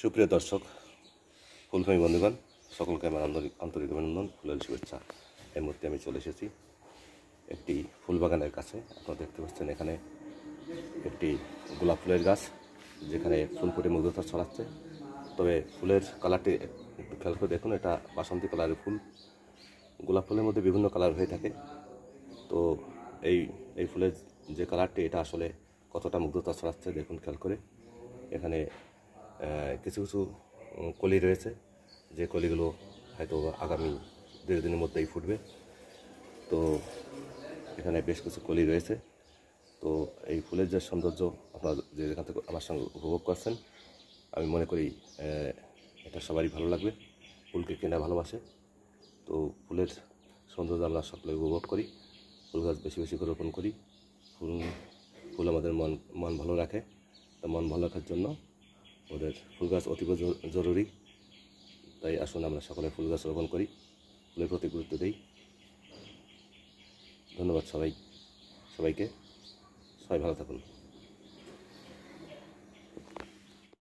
সুপ্রিয় দর্শক, ফুলপ্রেমী বন্ধুগণ, সকলকে আমার আন্তরিক অভিনন্দন, ফুলের শুভেচ্ছা। এই মুহূর্তে আমি চলে এসেছি একটি ফুল বাগানের কাছে। আপনারা দেখতে পাচ্ছেন এখানে একটি গোলাপ ফুলের গাছ, যেখানে ফুল ফুটে মুগ্ধতা ছড়াচ্ছে। তবে ফুলের কালারটি একটু খেয়াল করে দেখুন, এটা বাসন্তী কালারের ফুল। গোলাপ ফুলের মধ্যে বিভিন্ন কালার হয়ে থাকে। তো এই ফুলের যে কালারটি, এটা আসলে কতটা মুগ্ধতা ছড়াচ্ছে দেখুন খেয়াল করে। এখানে কিছু কিছু কলি রয়েছে, যে কলিগুলো হয়তো আগামী 2 দিনের মধ্যেই ফুটবে। তো এখানে বেশ কিছু কলি রয়েছে। তো এই ফুলের যে সৌন্দর্য আপনারা যে এখান থেকে আমার সঙ্গে উপভোগ করছেন, আমি মনে করি এটা সবারই ভালো লাগবে। ফুলকে কেনা ভালোবাসে, তো ফুলের সৌন্দর্য আমরা সকলে উপভোগ করি। ফুল গাছ বেশি বেশি করে রোপণ করি। ফুল আমাদের মন ভালো রাখে। তা মন ভালো রাখার জন্য ওদের ফুল গাছ অতীব জরুরি। তাই আসুন আমরা সকলে ফুল গাছ রোপণ করি, ফুলের প্রতি গুরুত্ব দিই। ধন্যবাদ সবাইকে। সবাই ভালো থাকুন।